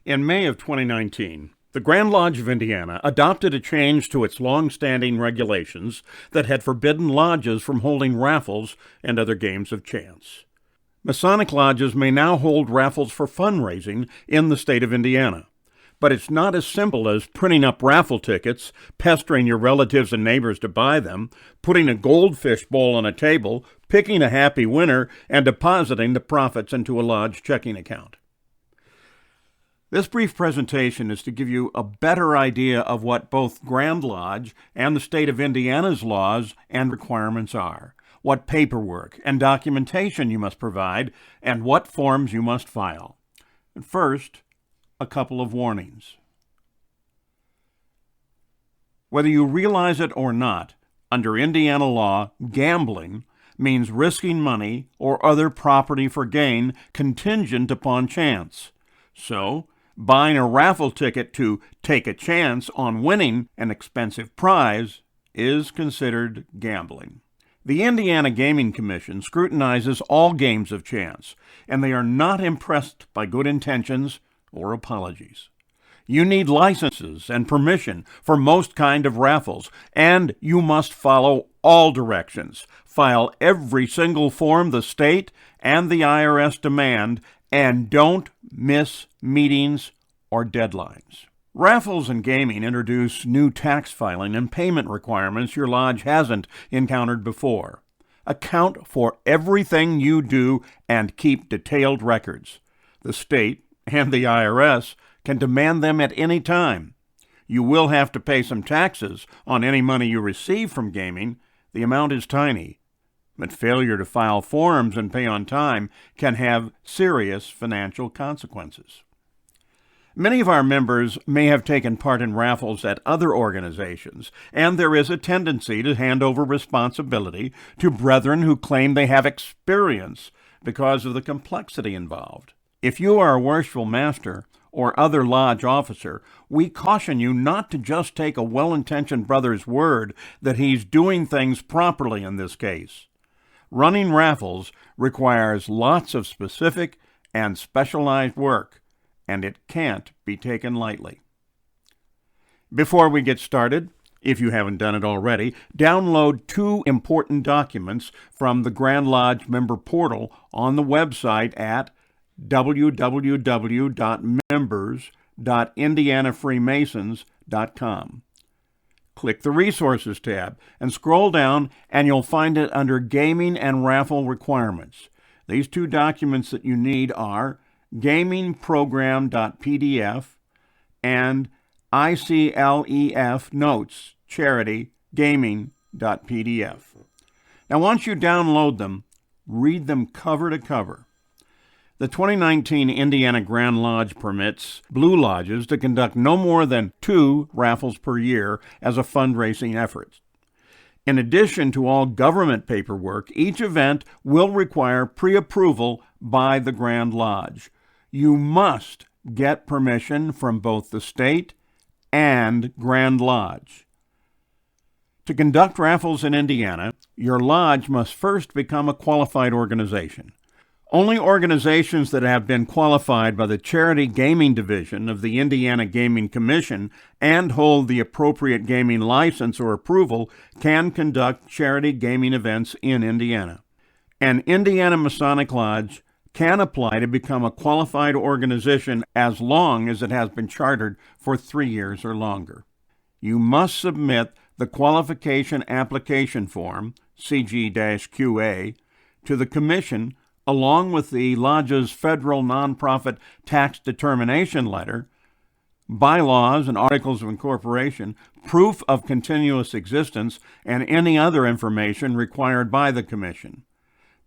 In May of 2019, the Grand Lodge of Indiana adopted a change to its long-standing regulations that had forbidden lodges from holding raffles and other games of chance. Masonic lodges may now hold raffles for fundraising in the state of Indiana. But it's not as simple as printing up raffle tickets, pestering your relatives and neighbors to buy them, putting a goldfish bowl on a table, picking a happy winner, and depositing the profits into a lodge checking account. This brief presentation is to give you a better idea of what both Grand Lodge and the state of Indiana's laws and requirements are, what paperwork and documentation you must provide, and what forms you must file. First, a couple of warnings. Whether you realize it or not, under Indiana law, gambling means risking money or other property for gain contingent upon chance. So, buying a raffle ticket to take a chance on winning an expensive prize is considered gambling. The Indiana Gaming Commission scrutinizes all games of chance, and they are not impressed by good intentions or apologies. You need licenses and permission for most kind of raffles, and you must follow all directions. File every single form the state and the IRS demand, and don't miss meetings or deadlines. Raffles and gaming introduce new tax filing and payment requirements your lodge hasn't encountered before. Account for everything you do and keep detailed records. The state and the IRS can demand them at any time. You will have to pay some taxes on any money you receive from gaming. The amount is tiny, but failure to file forms and pay on time can have serious financial consequences. Many of our members may have taken part in raffles at other organizations, and there is a tendency to hand over responsibility to brethren who claim they have experience because of the complexity involved. If you are a worshipful master or other lodge officer, we caution you not to just take a well-intentioned brother's word that he's doing things properly in this case. Running raffles requires lots of specific and specialized work, and it can't be taken lightly. Before we get started, if you haven't done it already, download 2 important documents from the Grand Lodge member portal on the website at www.members.indianafreemasons.com. Click the Resources tab and scroll down, and you'll find it under Gaming and Raffle Requirements. These 2 documents that you need are gamingprogram.pdf and ICLEF Notes Charity Gaming.pdf. Now, once you download them, read them cover to cover. The 2019 Indiana Grand Lodge permits Blue Lodges to conduct no more than 2 raffles per year as a fundraising effort. In addition to all government paperwork, each event will require pre-approval by the Grand Lodge. You must get permission from both the state and Grand Lodge. To conduct raffles in Indiana, your lodge must first become a qualified organization. Only organizations that have been qualified by the Charity Gaming Division of the Indiana Gaming Commission and hold the appropriate gaming license or approval can conduct charity gaming events in Indiana. An Indiana Masonic Lodge can apply to become a qualified organization as long as it has been chartered for 3 years or longer. You must submit the Qualification Application Form, CG-QA, to the Commission along with the Lodge's Federal Nonprofit Tax Determination Letter, bylaws and articles of incorporation, proof of continuous existence, and any other information required by the Commission.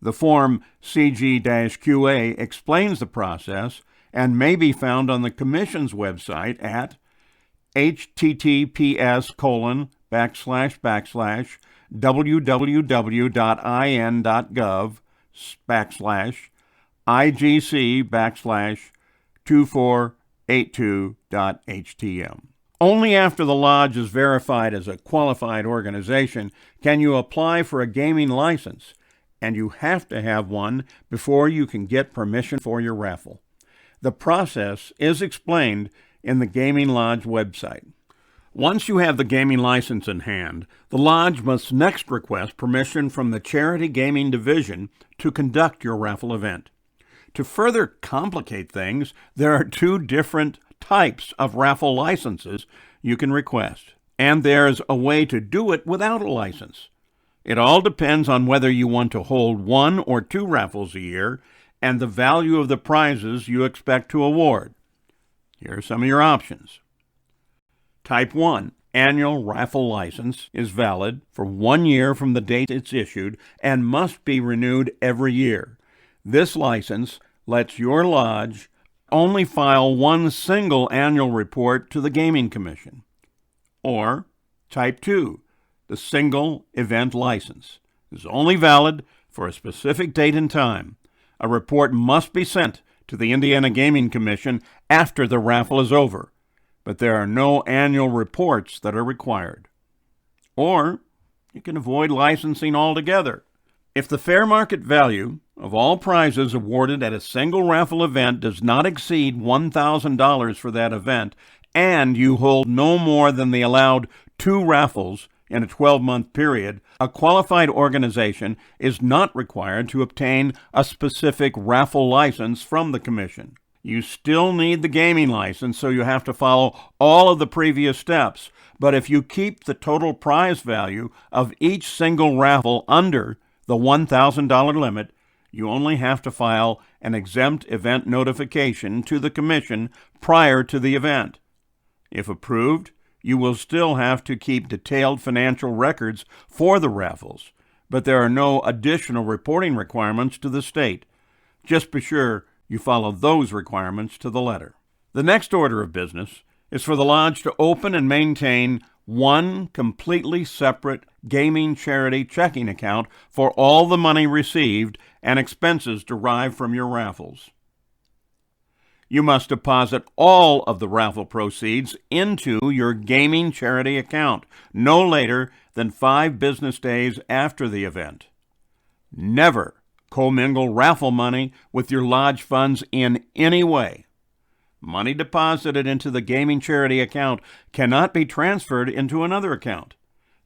The Form CG-QA explains the process and may be found on the Commission's website at https://www.in.gov/IGC/2482.htm. Only after the lodge is verified as a qualified organization can you apply for a gaming license, and you have to have one before you can get permission for your raffle. The process is explained in the Gaming Lodge website. Once you have the gaming license in hand, the Lodge must next request permission from the Charity Gaming Division to conduct your raffle event. To further complicate things, there are two different types of raffle licenses you can request, and there's a way to do it without a license. It all depends on whether you want to hold 1 or 2 raffles a year and the value of the prizes you expect to award. Here are some of your options. Type 1, annual raffle license, is valid for 1 year from the date it's issued and must be renewed every year. This license lets your lodge only file one single annual report to the Gaming Commission. Or Type 2, the single event license, is only valid for a specific date and time. A report must be sent to the Indiana Gaming Commission after the raffle is over, but there are no annual reports that are required. Or you can avoid licensing altogether. If the fair market value of all prizes awarded at a single raffle event does not exceed $1,000 for that event, and you hold no more than the allowed 2 raffles in a 12-month period, a qualified organization is not required to obtain a specific raffle license from the Commission. You still need the gaming license, so you have to follow all of the previous steps. But if you keep the total prize value of each single raffle under the $1,000 limit, you only have to file an exempt event notification to the Commission prior to the event. If approved, you will still have to keep detailed financial records for the raffles, but there are no additional reporting requirements to the state. Just be sure you follow those requirements to the letter. The next order of business is for the Lodge to open and maintain one completely separate gaming charity checking account for all the money received and expenses derived from your raffles. You must deposit all of the raffle proceeds into your gaming charity account no later than 5 business days after the event. Never co-mingle raffle money with your lodge funds in any way. Money deposited into the gaming charity account cannot be transferred into another account.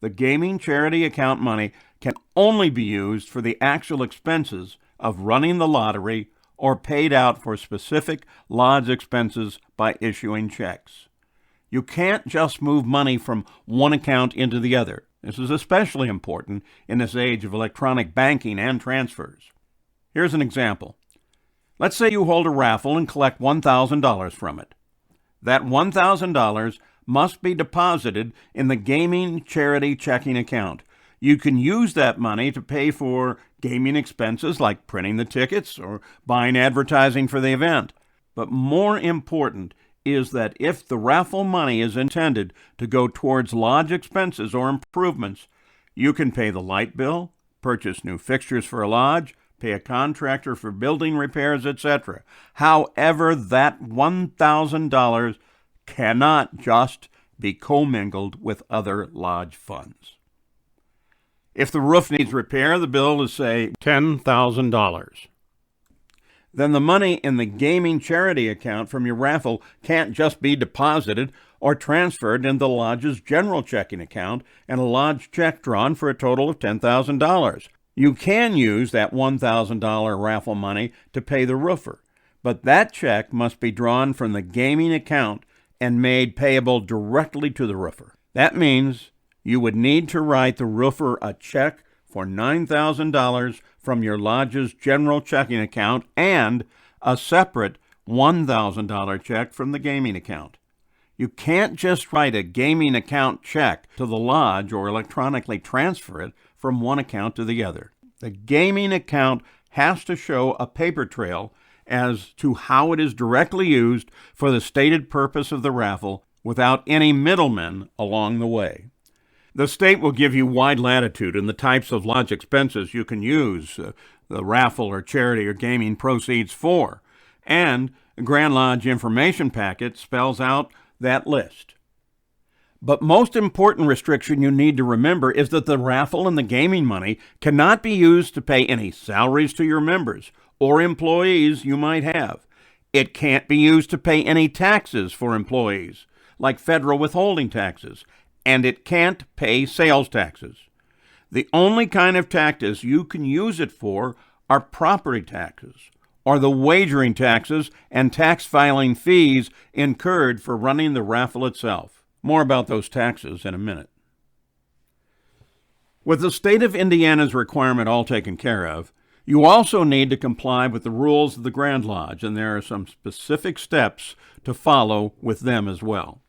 The gaming charity account money can only be used for the actual expenses of running the lottery or paid out for specific lodge expenses by issuing checks. You can't just move money from one account into the other. This is especially important in this age of electronic banking and transfers. Here's an example. Let's say you hold a raffle and collect $1,000 from it. That $1,000 must be deposited in the gaming charity checking account. You can use that money to pay for gaming expenses like printing the tickets or buying advertising for the event. But more important is that if the raffle money is intended to go towards lodge expenses or improvements, you can pay the light bill, purchase new fixtures for a lodge, pay a contractor for building repairs, etc. However, that $1,000 cannot just be commingled with other lodge funds. If the roof needs repair, the bill is, say, $10,000. Then the money in the gaming charity account from your raffle can't just be deposited or transferred into the lodge's general checking account and a lodge check drawn for a total of $10,000. You can use that $1,000 raffle money to pay the roofer, but that check must be drawn from the gaming account and made payable directly to the roofer. That means you would need to write the roofer a check for $9,000 from your lodge's general checking account and a separate $1,000 check from the gaming account. You can't just write a gaming account check to the lodge or electronically transfer it from one account to the other. The gaming account has to show a paper trail as to how it is directly used for the stated purpose of the raffle without any middlemen along the way. The state will give you wide latitude in the types of lodge expenses you can use the raffle or charity or gaming proceeds for, and the Grand Lodge information packet spells out that list. But most important restriction you need to remember is that the raffle and the gaming money cannot be used to pay any salaries to your members or employees you might have. It can't be used to pay any taxes for employees, like federal withholding taxes, and it can't pay sales taxes. The only kind of taxes you can use it for are property taxes, or the wagering taxes and tax filing fees incurred for running the raffle itself. More about those taxes in a minute. With the state of Indiana's requirement all taken care of, you also need to comply with the rules of the Grand Lodge, and there are some specific steps to follow with them as well.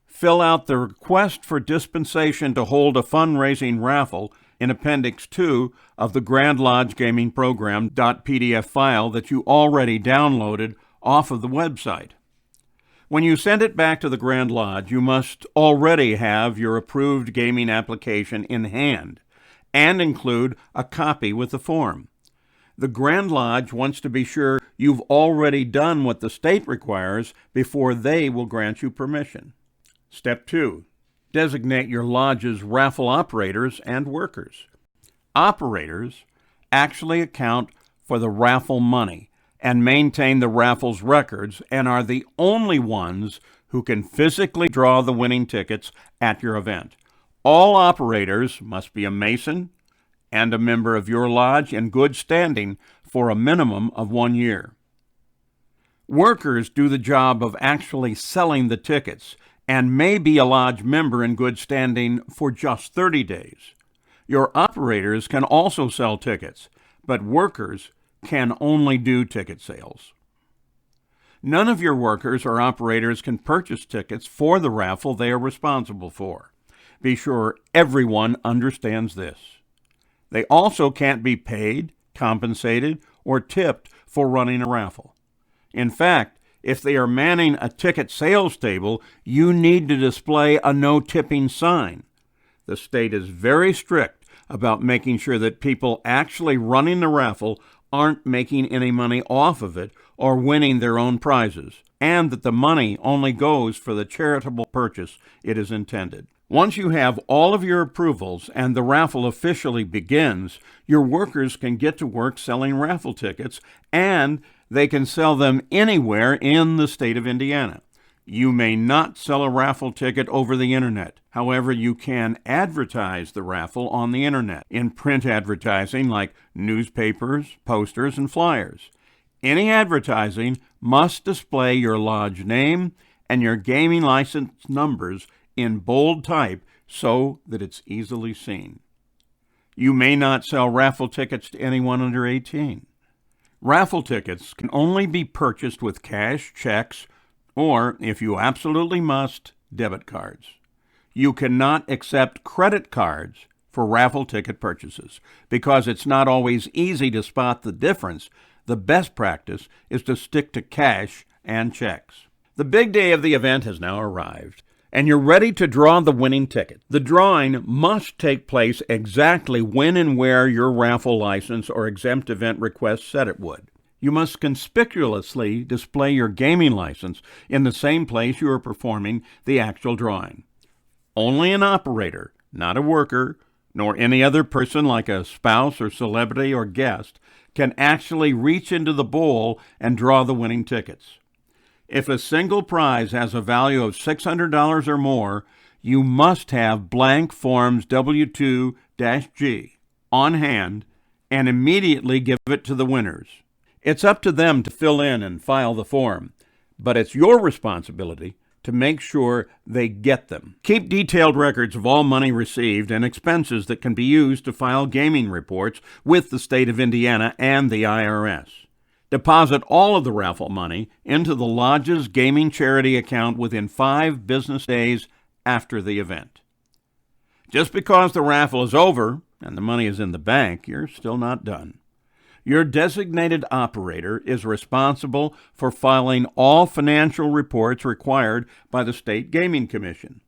Fill out the request for dispensation to hold a fundraising raffle in Appendix 2 of the Grand Lodge Gaming Program .pdf file that you already downloaded off of the website. When you send it back to the Grand Lodge, you must already have your approved gaming application in hand and include a copy with the form. The Grand Lodge wants to be sure you've already done what the state requires before they will grant you permission. Step 2. Designate your lodge's raffle operators and workers. Operators actually account for the raffle money and maintain the raffle's records and are the only ones who can physically draw the winning tickets at your event. All operators must be a Mason and a member of your lodge in good standing for a minimum of 1 year. Workers do the job of actually selling the tickets and may be a lodge member in good standing for just 30 days. Your operators can also sell tickets, but workers can only do ticket sales. None of your workers or operators can purchase tickets for the raffle they are responsible for. Be sure everyone understands this. They also can't be paid, compensated, or tipped for running a raffle. In fact, if they are manning a ticket sales table, you need to display a no tipping sign. The state is very strict about making sure that people actually running the raffle aren't making any money off of it or winning their own prizes, and that the money only goes for the charitable purpose it is intended. Once you have all of your approvals and the raffle officially begins, your workers can get to work selling raffle tickets, and they can sell them anywhere in the state of Indiana. You may not sell a raffle ticket over the internet. However, you can advertise the raffle on the internet in print advertising like newspapers, posters, and flyers. Any advertising must display your lodge name and your gaming license numbers in bold type so that it's easily seen. You may not sell raffle tickets to anyone under 18. Raffle tickets can only be purchased with cash, checks, or, if you absolutely must, debit cards. You cannot accept credit cards for raffle ticket purchases because it's not always easy to spot the difference. The best practice is to stick to cash and checks. The big day of the event has now arrived, and you're ready to draw the winning ticket. The drawing must take place exactly when and where your raffle license or exempt event request said it would. You must conspicuously display your gaming license in the same place you are performing the actual drawing. Only an operator, not a worker, nor any other person like a spouse or celebrity or guest, can actually reach into the bowl and draw the winning tickets. If a single prize has a value of $600 or more, you must have blank Forms W2-G on hand and immediately give it to the winners. It's up to them to fill in and file the form, but it's your responsibility to make sure they get them. Keep detailed records of all money received and expenses that can be used to file gaming reports with the state of Indiana and the IRS. Deposit all of the raffle money into the lodge's gaming charity account within 5 business days after the event. Just because the raffle is over and the money is in the bank, you're still not done. Your designated operator is responsible for filing all financial reports required by the State Gaming Commission.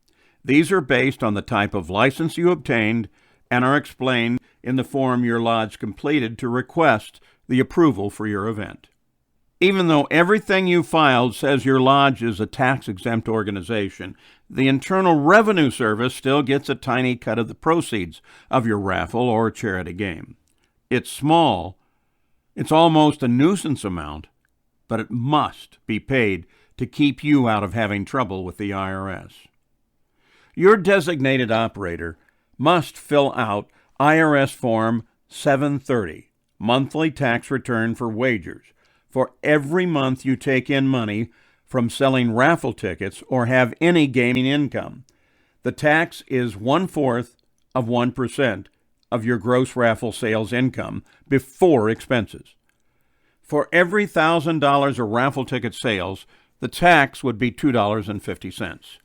These are based on the type of license you obtained and are explained in the form your lodge completed to request the approval for your event. Even though everything you filed says your lodge is a tax-exempt organization, the Internal Revenue Service still gets a tiny cut of the proceeds of your raffle or charity game. It's small. It's almost a nuisance amount, but it must be paid to keep you out of having trouble with the IRS. Your designated operator must fill out IRS Form 730, Monthly Tax Return for Wagers, for every month you take in money from selling raffle tickets or have any gaming income. The tax is 1/4 of 1% of your gross raffle sales income before expenses. For every $1,000 of raffle ticket sales, the tax would be $2.50.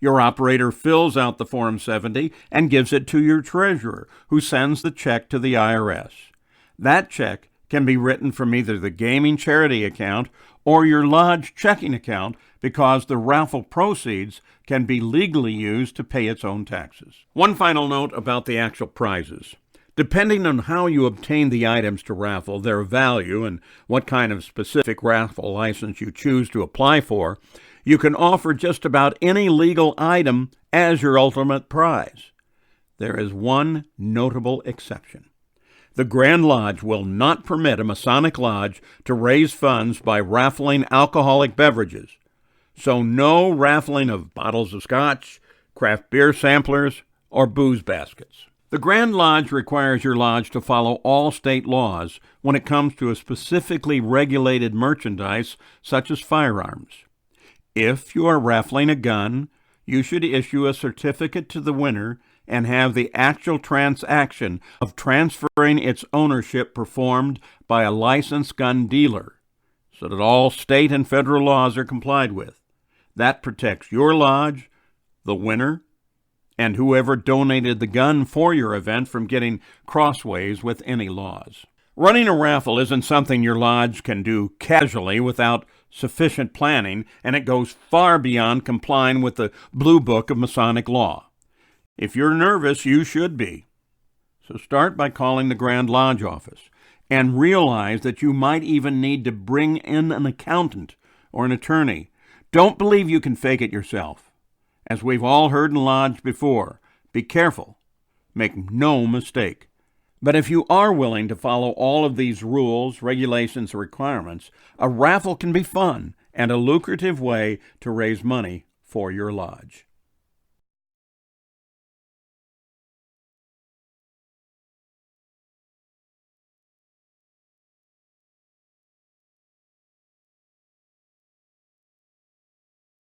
Your operator fills out the Form 70 and gives it to your treasurer, who sends the check to the IRS. That check can be written from either the gaming charity account or your lodge checking account, because the raffle proceeds can be legally used to pay its own taxes. One final note about the actual prizes. Depending on how you obtain the items to raffle, their value, and what kind of specific raffle license you choose to apply for, you can offer just about any legal item as your ultimate prize. There is one notable exception. The Grand Lodge will not permit a Masonic lodge to raise funds by raffling alcoholic beverages. So no raffling of bottles of scotch, craft beer samplers, or booze baskets. The Grand Lodge requires your lodge to follow all state laws when it comes to a specifically regulated merchandise such as firearms. If you are raffling a gun, you should issue a certificate to the winner and have the actual transaction of transferring its ownership performed by a licensed gun dealer, so that all state and federal laws are complied with. That protects your lodge, the winner, and whoever donated the gun for your event from getting crossways with any laws. Running a raffle isn't something your lodge can do casually without sufficient planning, and it goes far beyond complying with the Blue Book of Masonic Law. If you're nervous, you should be. So start by calling the Grand Lodge office and realize that you might even need to bring in an accountant or an attorney. Don't believe you can fake it yourself. As we've all heard in lodge before, be careful. Make no mistake. But if you are willing to follow all of these rules, regulations, and requirements, a raffle can be fun and a lucrative way to raise money for your lodge.